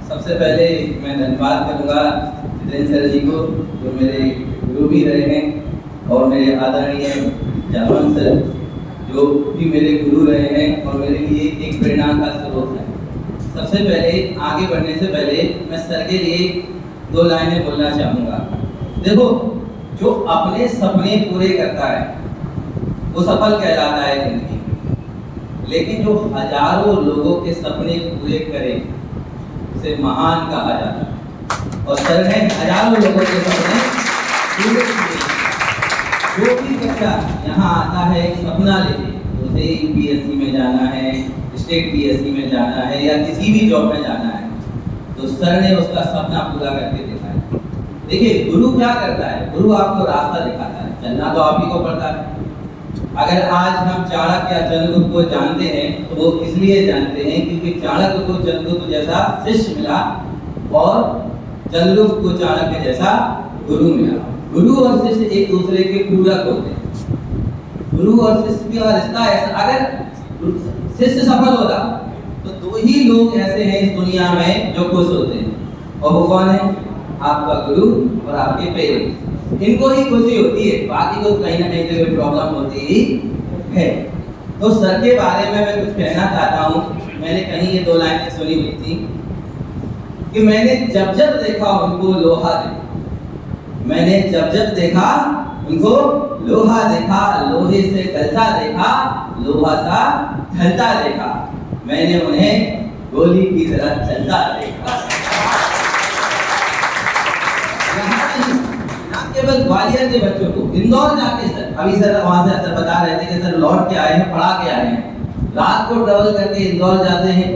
सबसे पहले मैं धन्यवाद करूंगा जितेंद्र सर जी को, जो मेरे गुरु भी रहे हैं, और मेरे आदरणीय जामन सर, जो भी मेरे गुरु रहे हैं और मेरे लिए एक प्रेरणा का स्रोत है। सबसे पहले आगे बढ़ने से पहले मैं सर के लिए 2 लाइनें बोलना चाहूँगा। देखो, जो अपने सपने पूरे करता है वो सफल कहलाता है जिंदगी, लेकिन जो हजारों लोगों के सपने पूरे करे उसे महान कहा जाता है। और सर ने हजारों लोगों के सपने पूरे किए। जो भी बच्चा यहाँ आता है सपना लेके, उसे यूपीएससी में जाना है, स्टेट पीएससी में जाना है या किसी भी जॉब में जाना है, तो सर ने उसका सपना पूरा करके देखा है। देखिए, गुरु क्या करता है? गुरु आपको रास्ता दिखाता है, चलना तो आप ही को पड़ता है। अगर आज हम चाणक्य या चंद्रगुप्त को जानते हैं तो वो इसलिए जानते हैं क्योंकि चाणक्य को चंद्रगुप्त जैसा शिष्य मिला और चंद्रगुप्त को चाणक्य जैसा गुरु मिला। गुरु और शिष्य एक दूसरे के पूरक होते हैं। गुरु और शिष्य का रिश्ता ऐसा, अगर शिष्य सफल होगा तो 2 ही लोग ऐसे हैं इस दुनिया में जो खुश होते हैं, और वो कौन है? आपका गुरु और आपके पेरेंट्स। इनको ही खुशी होती है, बाकी को कहीं ना कहीं कोई प्रॉब्लम होती ही है। तो सर के बारे में मैं कुछ कहना चाहता हूँ। मैंने कहीं ये 2 लाइनें सुनी हुई थी कि मैंने जब जब देखा उनको लोहा देखा, मैंने जब जब देखा उनको लोहा देखा, लोहे से गलता देखा, लोहा सा ढलता देखा, मैंने उन्हें गोली की तरह चलता देखा। केवल ग्वालियर के बच्चों को, इंदौर जाके सर, अभी सर वहां से सर बता रहे थे कि सर लौट के आए हैं, पढ़ा के आए हैं, रात को ट्रेवल करके इंदौर जाते हैं,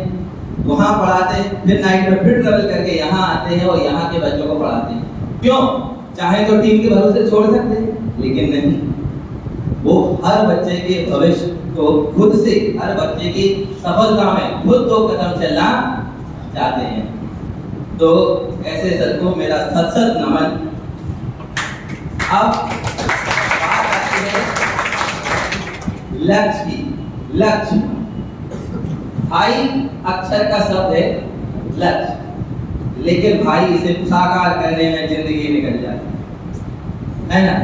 वहां पढ़ाते हैं, फिर नाइट में फिर ट्रेवल करके यहाँ आते हैं और यहाँ के बच्चों को पढ़ाते हैं। क्यों? चाहे तो टीम के भरोसे छोड़ सकते हैं, लेकिन नहीं, वो हर बच्चे के भविष्य को खुद से, हर बच्चे की सफलता में खुद 2 कदम चलना चाहते हैं। तो ऐसे सर को मेरा सत नमन। अब बात आती है लक्ष्य की। लक्ष्य, भाई अक्षर का शब्द है लक्ष्य, लेकिन भाई इसे साकार करने में जिंदगी निकल जाती है ना।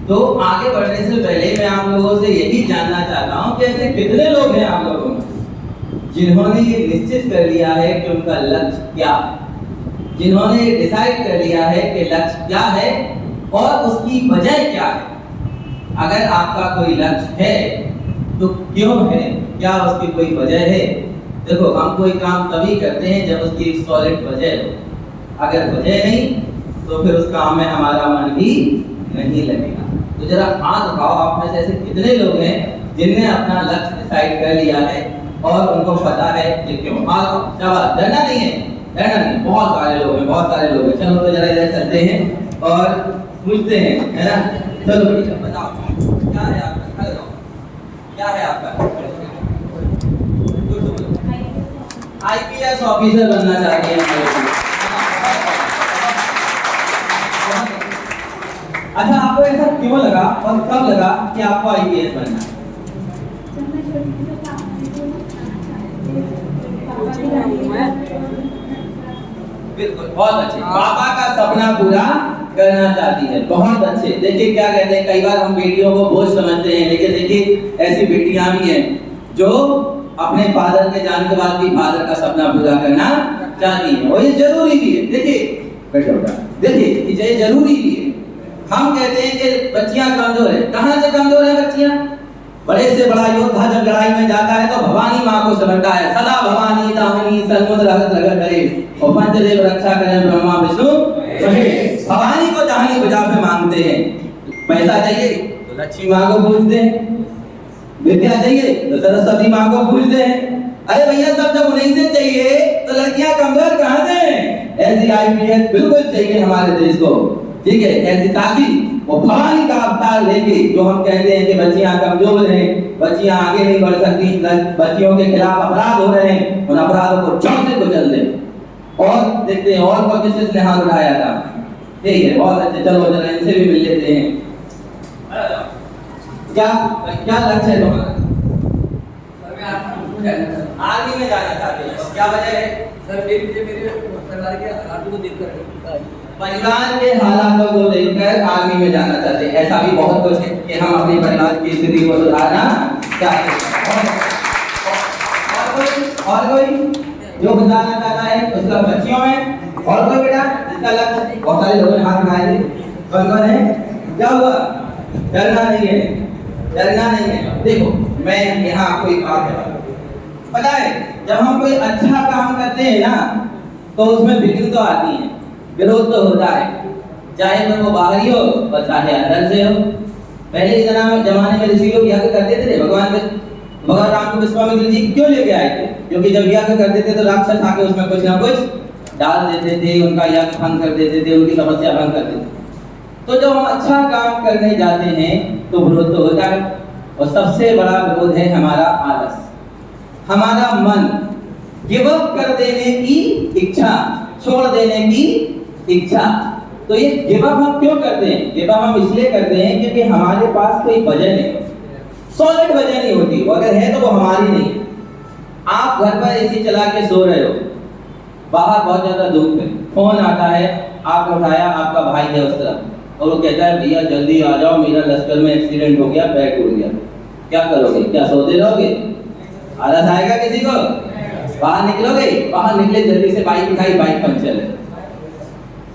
तो आगे बढ़ने से पहले मैं आप लोगों से यही जानना चाहता हूं कि ऐसे कितने लोग हैं आप लोगों में जिन्होंने ये निश्चित कर लिया है कि उनका लक्ष्य क्या है, जिन्होंने ये डिसाइड कर लिया है कि लक्ष्य क्या है और उसकी वजह क्या है। अगर आपका कोई लक्ष्य है तो क्यों है, क्या उसकी कोई वजह है? देखो, हम कोई काम तभी करते हैं जब उसकी एक सॉलिड वजह हो। अगर वजह नहीं तो फिर उस काम में हमारा मन भी नहीं लगेगा। तो जरा हाथ उठाओ, आप में से ऐसे कितने लोग हैं जिनने अपना लक्ष्य डिसाइड कर लिया है और उनको पता है कि क्यों? हाँ, शाबाश, डरना नहीं है, डरना नहीं। बहुत सारे लोग हैं, बहुत सारे लोग हैं। चलो तो जरा इधर चलते हैं और पूछते हैं, है ना। चलो बेटा, बताओ क्या है आपका? क्या है आपका? आईपीएस ऑफिसर बनना चाहते हैं। अच्छा, आपको ऐसा क्यों लगा और कब लगा कि आपको आईपीएस बनना है? बिल्कुल, बहुत अच्छे। पापा का सपना पूरा करना चाहती है, बहुत अच्छे। देखिए क्या कहते हैं, कई बार हम बेटियों को बोझ समझते हैं, लेकिन देखिए ऐसी बेटियां भी हैं जो अपने फादर के जाने के बाद भी फादर का सपना पूरा करना चाहती हैं, और ये जरूरी भी है। देखिए देखिए ये जरूरी भी है। हम कहते हैं कि बच्चियां कमजोर है, कहां से कमजोर है बच्चियां? बड़े से बड़ा योद्धा जब लड़ाई में जाता है तो भवानी माँ को समझता है, सदा भवानी दामिनी सन्मुद्र रगत करे और पंचदेव रक्षा करें ब्रह्मा विष्णु महेश। भवानी को जहानी बजा पे मांगते हैं, पैसा चाहिए तो लक्ष्मी माँ को पूछते हैं, विद्या चाहिए तो सरस्वती माँ को पूछते हैं। अरे भैया सब जब उन्हीं से चाहिए तो लड़कियां कमजोर कहाँ से? ऐसी आईपीएस बिल्कुल चाहिए हमारे देश को, ठीक है, ऐसी ताकि वो भवानी का अवतार लेके, जो हम कहते हैं कि बच्चियां कमजोर हैं, बच्चियां आगे नहीं बढ़ सकती, बच्चियों के खिलाफ अपराध हो रहे हैं, उन अपराधों को जड़ से कुचल दे। और देखते हैं और को किसने हाथ उठाया था, ठीक है, बहुत अच्छे, चलो जरा इनसे भी मिल लेते हैं। क्या क्या लक्ष्य है तुम्हारा? आर्मी में जाना चाहते हैं, क्या वजह है? सर मेरे परिवार के हालातों को देखकर, परिवार के हालातों को देखकर आर्मी में जाना चाहते हैं। ऐसा भी बहुत कुछ है कि हम अपने परिवार की स्थिति को सुधारना चाहते हैं। और कोई जो बताना चाहता है उसका बच्चियों में, और कोई बेटा जिसका लक्ष्य, बहुत सारे लोगों ने हाथ उठाए थे, कौन कौन है? क्या हुआ? डरना नहीं है, डरना नहीं है। देखो मैं यहाँ आपको एक बात है, पता है जब हम कोई अच्छा काम करते हैं ना तो उसमें विघ्न तो आती है, विरोध तो होता है, चाहे वो बाहरी हो और चाहे अंदर से हो। पहले के जमाने में ऋषि लोग यज्ञ करते थे भगवान राम को विश्वामित्र जी क्यों लेके आए थे? क्योंकि जब यज्ञ करते थे तो राक्षस आके उसमें कुछ ना कुछ डाल देते थे, उनका यज्ञ भंग कर देते थे, उनकी तपस्या भंग कर देते थे। तो जब हम अच्छा काम करने जाते हैं तो विरोध तो होता है, और सबसे बड़ा विरोध है हमारा आलस, हमारा मन, गिव अप कर देने की इच्छा, छोड़ देने की इच्छा। तो ये गिव अप हम क्यों करते हैं? गिव अप हम इसलिए करते हैं क्योंकि हमारे पास कोई वजह नहीं, सॉलिड वजह नहीं होती, अगर है तो वो हमारी नहीं। आप घर पर एसी चला के सो रहे हो, बाहर बहुत ज्यादा धूप है, फोन आता है, आपने उठाया, आपका भाई है उस तरफ और वो कहता है भैया जल्दी आ जाओ, मेरा लश्कर में एक्सीडेंट हो गया, पैर टूट गया। क्या करोगे? क्या सोते रहोगे? आलस आएगा किसी को? बाहर निकलोगे? बाहर निकले, जल्दी से बाइक उठाई, बाइक पंचर है,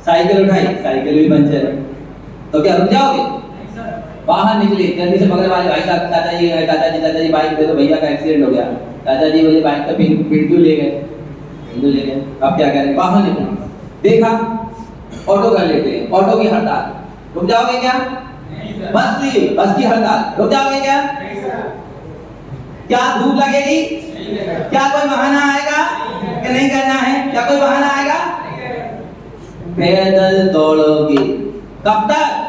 साइकिल उठाई, साइकिल भी पंचर है, तो क्या रुक जाओगे? बाहर निकले, जल्दी से बगल वाले भाई साहब, चाचा जी बाइक दे दो, भैया का एक्सीडेंट हो गया, चाचा जी मुझे बाइक का पिन क्यों ले गए? ले गए, अब क्या करें? बाहर निकले, देखा ऑटो कर लेते हैं, ऑटो की हड़ताल, रुक जाओगे क्या? बस की हड़ताल, रुक जाओगे क्या? क्या धूप लगेगी? क्या कोई बहाना आएगा कि नहीं करना है? क्या कोई बहाना आएगा? पैदल दौड़ोगे, कब तक?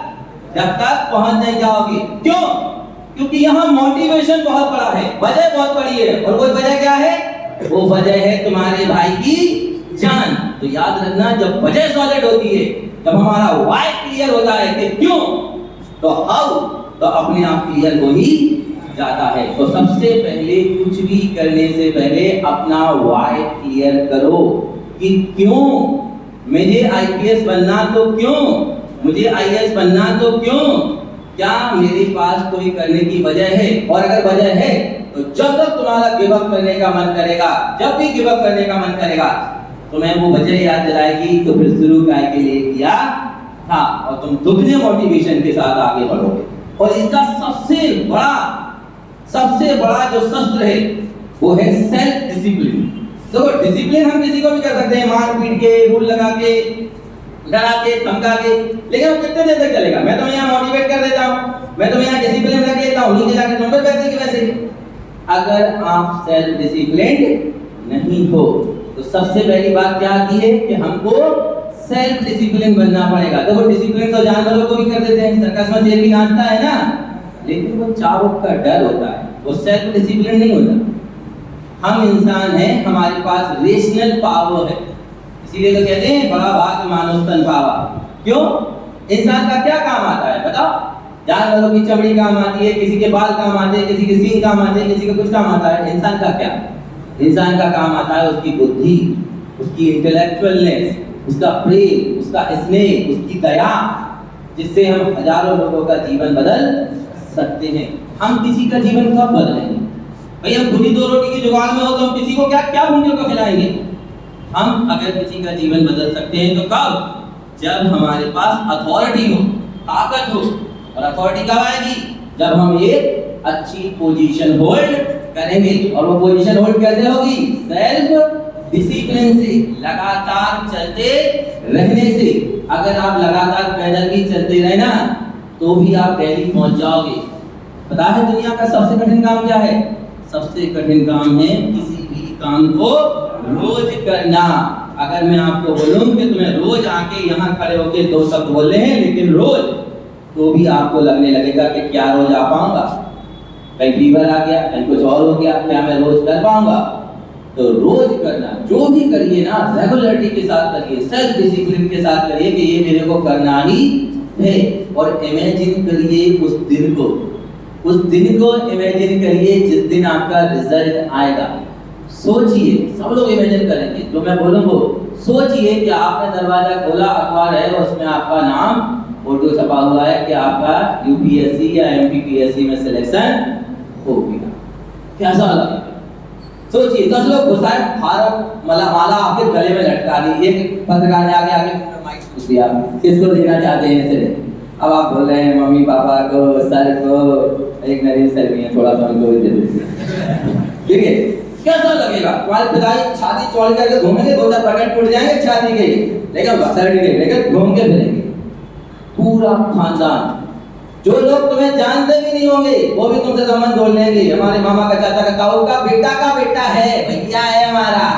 जब तक पहुंच नहीं जाओगे। क्यों? क्योंकि यहाँ मोटिवेशन बहुत बड़ा है, वजह बहुत बड़ी है, और वो वजह क्या है? वो वजह है तुम्हारे भाई की जान। तो याद रखना, जब वजह सॉलिड होती है, जब हमारा व्हाई क्लियर होता है कि क्यों, तो हाउ तो अपने आप क्लियर हो ही जाता है। तो सबसे पहले कुछ भी करने से पहले अपना व्हाई क्लियर करो कि क्यों मुझे आईपीएस बनना, तो क्यों मुझे आईएएस बनना, तो क्यों, क्या मेरे पास कोई करने की वजह है? और अगर वजह है तो जब तक तुम्हारा गिव अप करने का मन करेगा, जब भी गिव अप करने का मन करेगा, तुम्हें वो वजह याद दिलाएगी, तो फिर शुरू काय के लिए किया था, और तुम दुगने मोटिवेशन के साथ आगे बढ़ोगे। और इसका सबसे बड़ा जो शस्त्र है वो है सेल्फ डिसिप्लिन। तो डिसिप्लिन हम किसी को भी कर सकते हैं, मार पीट के, रूल लगा के, डरा के, धमका के, लेकिन वो कितने देर तक चलेगा? मैं तुम्हें यहाँ मोटिवेट कर देता हूँ, मैं तुम्हें यहाँ डिसिप्लिन रख लेता हूँ, नीचे जाके तुम पे पैसे की वैसे। अगर आप सेल्फ डिसिप्लिन नहीं हो तो सबसे पहली बात क्या आती है कि हमको सेल्फ डिसिप्लिन बनना पड़ेगा। देखो डिसिप्लिन तो जानवरों को भी कर देते हैं, सर्कस में शेर भी नाचता है ना, लेकिन वो चाबुक का डर होता है, वो सेल्फ डिसिप्लिन नहीं होता। हम इंसान हैं, हमारे पास रेशनल पावर है, इसीलिए तो कहते हैं बड़ा भाग मानुस्तन पावा। क्यों? इंसान का क्या काम आता है बताओ? जानवरों की चमड़ी काम आती है, किसी के बाल काम आते हैं, किसी के सींग काम आते हैं, किसी का कुछ काम आता है। इंसान का क्या? इंसान का काम आता है उसकी बुद्धि, उसकी इंटेलेक्चुअलनेस, उसका प्रेम, उसका स्नेह, उसकी दया, जिससे हम हजारों लोगों का जीवन बदल सकते हैं। हम किसी का जीवन कब बदलेंगे भाई? हम खुद ही 2 रोटी की जुगाड़ में हो तो हम किसी को क्या भूखे को खिलाएंगे? हम अगर किसी का जीवन बदल सकते हैं तो कब? जब हमारे पास अथॉरिटी हो, ताकत हो। और अथॉरिटी कब आएगी? जब हम एक अच्छी पोजीशन होल्ड करेंगे। और वो पोजीशन होल्ड कैसे होगी? सेल्फ डिसिप्लिन से, लगातार चलते रहने से। अगर आप लगातार पैदल भी चलते रहे ना तो भी आप दिल्ली पहुंच जाओगे। पता है दुनिया का सबसे कठिन काम क्या है? सबसे कठिन काम है किसी भी काम को रोज करना। अगर मैं आपको बोलूं कि तुम्हें रोज आके यहाँ खड़े होके 2 शब्द बोलने हैं, लेकिन रोज, तो भी आपको लगने लगेगा कि क्या रोज आ पाऊंगा? कहीं फीवर आ गया, कहीं कुछ और हो गया, क्या मैं रोज कर पाऊंगा? तो रोज करना, जो भी करिए ना रेगुलरिटी के साथ करिए, सेल्फ डिसिप्लिन के साथ करिए कि ये मेरे को करना ही है। और इमेजिन करिए उस दिन को इमेजिन करिए जिस दिन आपका रिजल्ट आएगा। सोचिए, सब लोग इमेजिन करेंगे, जो मैं बोलूँगा सोचिए कि आपने दरवाजा खोला, अखबार है और उसमें आपका नाम फोटो छपा हुआ है कि आपका यूपीएससी या एमपीपीएससी में सिलेक्शन हो गया। कैसा लगेगा? सोचिए 10 लोग घुसाए, माला आपके गले में लटका दी, एक पत्रकार ने आगे माइक पूछ दिया किसको देना चाहते हैं इसे। अब आप बोल रहे हैं मम्मी पापा को, सर को, एक नरेश सर भी है, थोड़ा सा उनको दे दीजिए। ठीक है, कैसा लगेगा? तुम्हारे पिताजी छाती चौड़ी करके घूमेंगे, 2-4 बटन टूट जाएंगे छाती के, लेकिन सर्टिफिकेट लेकर घूम के फिरेंगे पूरा खानदान। जो लोग तुम्हें जानते भी नहीं होंगे वो भी तुमसे संबंध जोड़ लेंगे। हमारे मामा का, चाचा का, ताऊ का बेटा है, भैया है हमारा,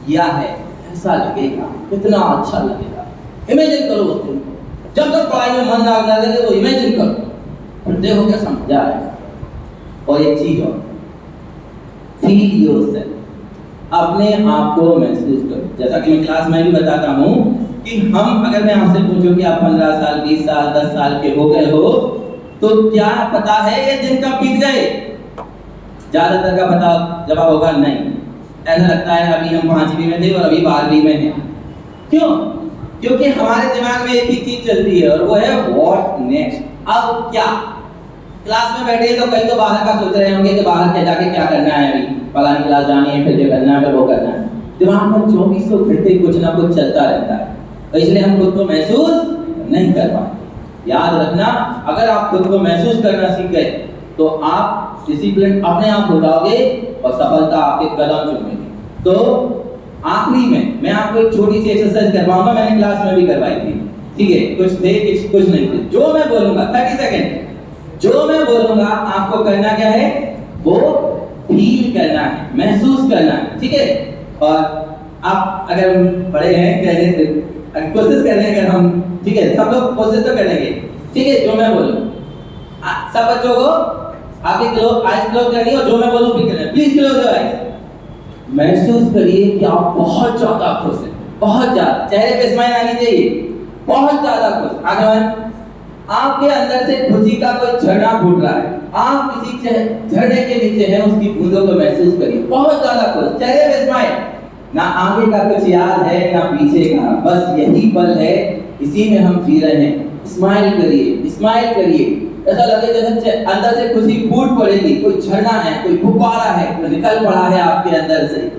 या है। ऐसा लगेगा, कितना अच्छा लगेगा। इमेजिन करो उस दिन को, जब तक पढ़ाई में मन ना लगे तो इमेजिन करो, और देखो क्या समझ आएगा। और एक चीज और, फील योरसेल्फ, अपने आप को महसूस करो। जैसा कि मैं क्लास में भी बताता हूँ कि हम, अगर मैं आपसे पूछूं कि आप 15 साल, 20 साल, 10 साल के हो गए हो, तो क्या पता है ये दिन कब बीत गए? ज्यादातर का पता जवाब होगा नहीं। ऐसा लगता है अभी हम 5वीं में थे और अभी 12वीं में हैं। क्यों? क्योंकि हमारे दिमाग में एक ही चीज चलती है और वो है व्हाट नेक्स्ट, अब क्या। क्लास में बैठे तो कई तो बाहर का सोच रहे होंगे कि बाहर क्या जाके क्या करना है, अभी फलानी क्लास जानी है, फिर ये करना है, फिर वो करना है। दिमाग में 24 घंटे कुछ ना कुछ चलता रहता है, तो इसलिए हम खुद को महसूस नहीं कर पाते। याद रखना, अगर आप खुद को महसूस करना सीख गए तो आप डिसिप्लिन अपने आप हो जाओगे और सफलता आपके कदम चूमेगी। तो आखिरी में मैं आपको एक छोटी सी एक्सरसाइज करवाऊंगा, मैंने क्लास में भी करवाई थी। ठीक है, कुछ थे कुछ नहीं थे। जो मैं बोलूंगा 30 सेकंड, जो मैं बोलूंगा आपको करना क्या है, वो फील करना है, महसूस करना है। ठीक है, और आप अगर बड़े हैं कोशिश कर रहे हैं, अगर हम, ठीक है, सब लोग कोशिश तो करेंगे। ठीक है, जो मैं बोलूं सब बच्चों को आपके आइज क्लोज करनी है और जो मैं बोलूं फिर करना है। Please close your eyes. महसूस करिए कि आप बहुत ज्यादा खुश हैं, बहुत ज्यादा, चेहरे पे स्माइल आनी चाहिए, बहुत ज्यादा खुश। आगे आपके अंदर से खुशी का कोई झरना फूट रहा है, आप किसी झरने के नीचे हैं, उसकी बूंदों को महसूस करिए, बहुत ज्यादा खुश, चेहरे पे स्माइल, ना आगे का कुछ याद है ना पीछे का, बस यही पल है, इसी में हम जी रहे हैं। स्माइल करिए, स्माइल करिए, ऐसा लगे जैसे अंदर से खुशी फूट पड़ेगी, कोई झरना है, कोई फुब्बारा है, कोई निकल पड़ा है आपके अंदर से।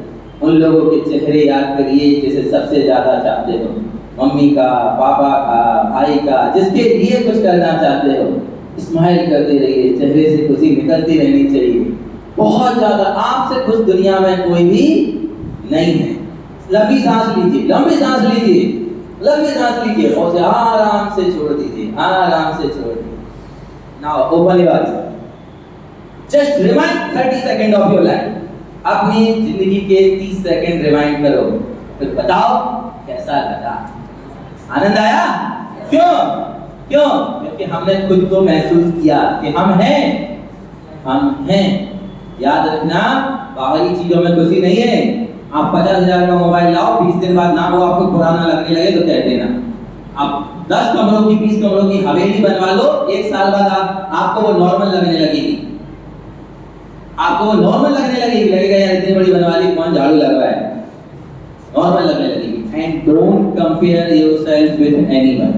उन लोगों के चेहरे याद करिए जिसे सबसे ज्यादा चाहते हो, मम्मी का, पापा का, भाई का, जिसके लिए कुछ करना चाहते हो। स्माइल करते रहिए, चेहरे से खुशी निकलती रहनी चाहिए, बहुत ज्यादा। आपसे खुश दुनिया में कोई भी नहीं है। लंबी सांस लीजिए, लंबी सांस लीजिए, लंबी सांस लीजिए और उसे आराम से छोड़ दीजिए, आराम से छोड़ दीजिए। Now open your eyes, just remind 30 second of your life. अपनी जिंदगी के 30 सेकंड रिमाइंड करो, फिर बताओ कैसा लगा, आनंद आया? क्यों? क्यों? क्योंकि हमने खुद को महसूस किया कि हम हैं। याद रखना, बाहरी चीजों में खुशी नहीं है। आप 50,000 का मोबाइल लाओ, 20 दिन बाद ना वो आपको पुराना लगने लगे तो कह देना। आप 10 कमरों की, 20 कमरों की हवेली बनवा लो, 1 साल बाद आपको वो नॉर्मल लगने लगेगी, आपको वो नॉर्मल लगने लगेगी, लगेगा यार इतनी बड़ी बनवा ली, कौन झाड़ू लग रहा है, नॉर्मल लगने लगेगी। And don't compare yourself with anyone,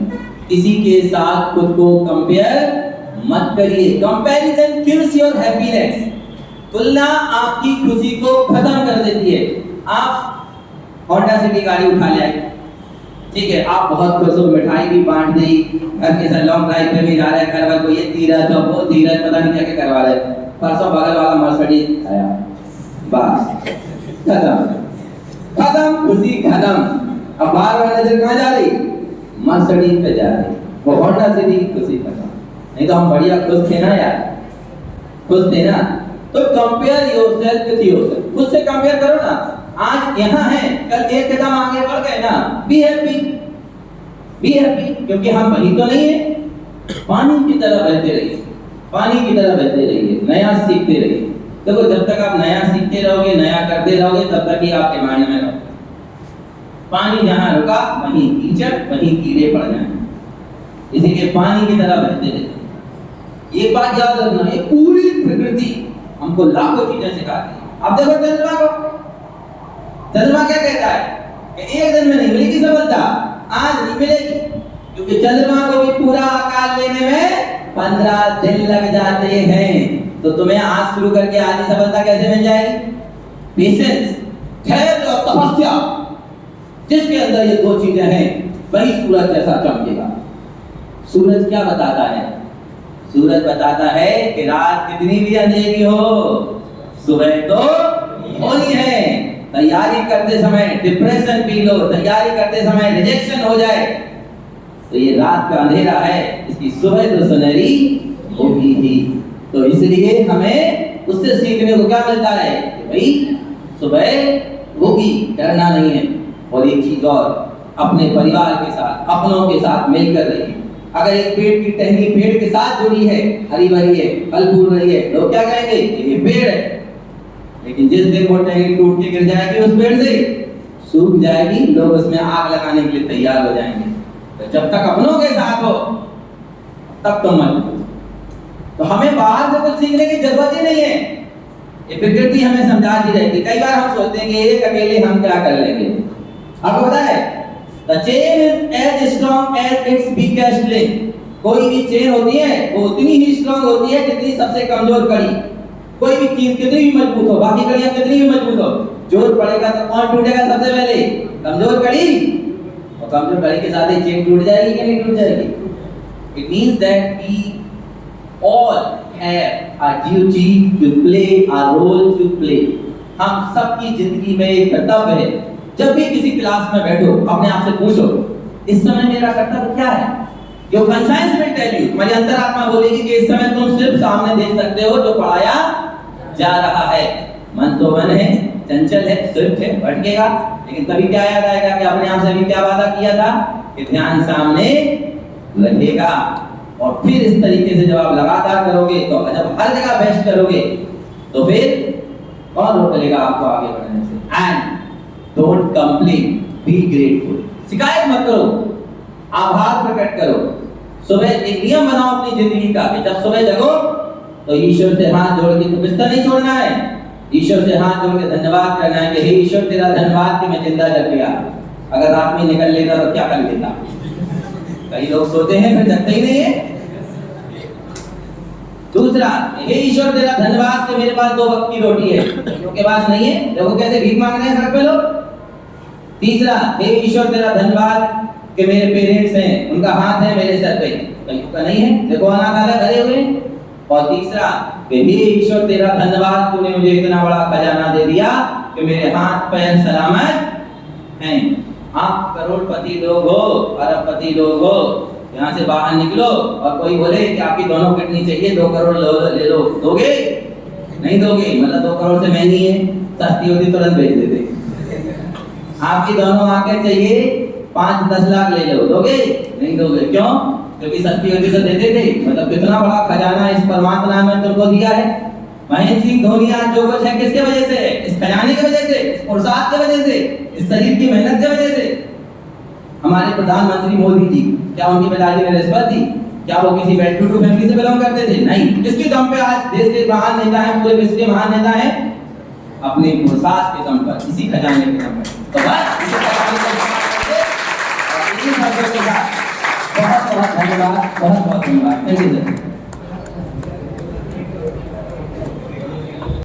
किसी के साथ खुद को कंपेयर मत करिए। कंपैरिजन किल्स योर हैप्पीनेस, तुलना आपकी खुशी को खत्म कर देती है। आप होंडा सिटी गाड़ी उठा ले आए, ठीक है, आप बहुत खुश हो, मिठाई भी बांट दी, घर के साथ लॉन्ग ड्राइव पे भी जा रहे हैं, घर वाले को ये तीरथ और वो तीरथ, पता नहीं क्या क्या करवा रहे हैं। परसों बगल वाला मर्सिडीज आया, बस खत्म, खुशी खत्म। अब बार बार नजर कहाँ जा रही? मर्सिडीज पे जा रही, वो होंडा सिटी की खुशी खत्म। नहीं तो हम बढ़िया खुश थे ना यार, खुश थे ना? तो कंपेयर योरसेल्फ विद योरसेल्फ, खुद से कंपेयर करो ना। आज यहाँ है, कल एक कदम आगे बढ़ गए ना, बी हैप्पी, बी हैप्पी, क्योंकि हम वही तो नहीं है। पानी की तरह बहते रहिए, पानी की तरह बहते रहिए, नया सीखते रहिए। देखो जब तक आप नया सीखते रहोगे, नया करते रहोगे, तब तक ही आपके माइंड में रहोगे। पानी जहाँ रुका वहीं कीचड़, वहीं कीड़े पड़ जाएंगे। इसीलिए पानी की तरह बहते रहिए। एक बात याद रखना, ये पूरी प्रकृति हमको लाखों चीजें सिखाती है। अब देखो चंद्रमा को, चंद्रमा क्या कहता है कि एक दिन में नहीं मिलेगी सफलता, आज नहीं मिलेगी, क्योंकि चंद्रमा को भी पूरा आकार लेने में 15 दिन लग जाते हैं। तो तुम्हें आज शुरू करके आधी सफलता कैसे मिल जाएगी? पेशेंस, धैर्य और तपस्या, जिसके अंदर ये दो चीजें हैं, वही सूरज जैसा चमकेगा। सूरज क्या बताता है? सूरज बताता है कि रात कितनी भी अंधेरी हो, सुबह तो होनी है। तैयारी करते समय डिप्रेशन फील हो, तैयारी करते समय रिजेक्शन हो जाए, तो ये रात का अंधेरा है, इसकी सुबह तो सुनहरी होगी ही। तो इसलिए हमें उससे सीखने को क्या मिलता है कि भाई सुबह होगी, डरना नहीं है। और एक चीज और, अपने परिवार के साथ, अपनों के साथ मिलकर रहिए। अगर एक पेड़ की टहनी पेड़ के साथ जुड़ी है, हरी भरी है, फल फूल रही है, लोग क्या कहेंगे? ये पेड़ है। लेकिन जिस दिन वो टहनी टूट के गिर जाएगी उस पेड़ से, सूख जाएगी, लोग उसमें आग लगाने के लिए तैयार हो जाएंगे। तो जब तक अपनों के साथ हो तब तो मत। तो हमें बाहर से कुछ सीखने की जरूरत ही नहीं है, ये प्रकृति हमें समझाती रहती। कई बार हम सोचते हैं कि एक अकेले हम क्या कर लेंगे। आपको पता है, The chain is as strong as its weakest link. कोई भी चेन होती है वो उतनी ही स्ट्रांग होती है जितनी सबसे कमजोर कड़ी। कोई भी चीज कितनी भी मजबूत हो, बाकी कड़ियां कितनी भी मजबूत हो, जोर पड़ेगा तो कौन टूटेगा सबसे पहले? कमजोर कड़ी। और कमजोर कड़ी के साथ ही चेन टूट जाएगी कि नहीं टूट जाएगी? It means that we all have a duty to play, a role to play. हम सबकी जिंदगी में एक कर्तव्य है। जब भी किसी क्लास में बैठो, अपने आप से पूछो, इस समय मेरा कर्तव्य क्या है? Your conscience will tell you, तुम्हारी अंतरात्मा बोलेगी कि इस समय तुम सिर्फ सामने देख सकते हो जो पढ़ाया जा रहा है। मन तो मन है, चंचल है, स्विफ्ट है, भटकेगा, लेकिन तभी क्या याद आएगा कि अपने आप से भी क्या वादा किया था कि ध्यान सामने रहेगा। और फिर इस तरीके से जब आप लगातार करोगे, तो जब हर जगह बेस्ट करोगे, तो फिर कौन रोक लेगा आपको आगे बढ़ने से? And don't complain, be grateful. शिकायत मत करो, आभार प्रकट करो। सुबह एक नियम बनाओ अपनी जिंदगी का कि जब सुबह जगो तो ईश्वर से हाथ जोड़ के, तो बिस्तर नहीं छोड़ना है, ईश्वर से हाथ जोड़ के धन्यवाद करना है कि हे ईश्वर तेरा धन्यवाद कि मैं जिंदा जग गया। अगर रात में निकल लेता तो क्या कर लेता? कई लोग सोते हैं फिर जगते ही नहीं है। दूसरा, हे ईश्वर तेरा धन्यवाद कि मेरे पास 2 वक्त की रोटी है, क्योंकि पास नहीं है, देखो कैसे भीख मांग रहे हैं सड़क पे लोग। तीसरा, हे ईश्वर तेरा धन्यवाद कि मेरे पेरेंट्स हैं, उनका हाथ है मेरे सर पे, कईयों का नहीं है, देखो अनाथ खड़े हुए। और तीसरा कि हे ईश्वर तेरा धन्यवाद तूने मुझे इतना बड़ा खजाना दे दिया कि मेरे हाथ पैर सलामत हैं। आप करोड़पति लोग हो, अरबपति लोग हो, यहाँ से बाहर निकलो और कोई बोले कि आपकी दोनों किडनी चाहिए, 2 करोड़ ले लो, दोगे? नहीं दोगे, मतलब 2 करोड़ से महंगी है, सस्ती होती तुरंत भेज देते। आपकी दोनों आंखें चाहिए, 5-10 लाख ले लो, दोगे? नहीं दोगे, क्यों? क्योंकि सस्ती होती तो देते थे। मतलब कितना बड़ा खजाना इस परमात्मा ने तुमको दिया है। महेंद्र सिंह धोनी आज जो कुछ है किसके वजह से है? इस खजाने की वजह से, इस पुरुषार्थ की वजह से, इस शरीर की मेहनत की वजह से। हमारे प्रधानमंत्री मोदी जी, क्या उनकी पिताजी ने रिश्वत दी? क्या वो किसी वेल टू डू फैमिली से बिलोंग करते थे? नहीं। किसके दम पे आज देश के महान नेता हैं, पूरे विश्व के महान नेता हैं? अपने पुरुषार्थ के दम पर, इसी खजाने के दम पर। तो बस बहुत बहुत धन्यवाद, बहुत बहुत धन्यवाद। Thank you sir.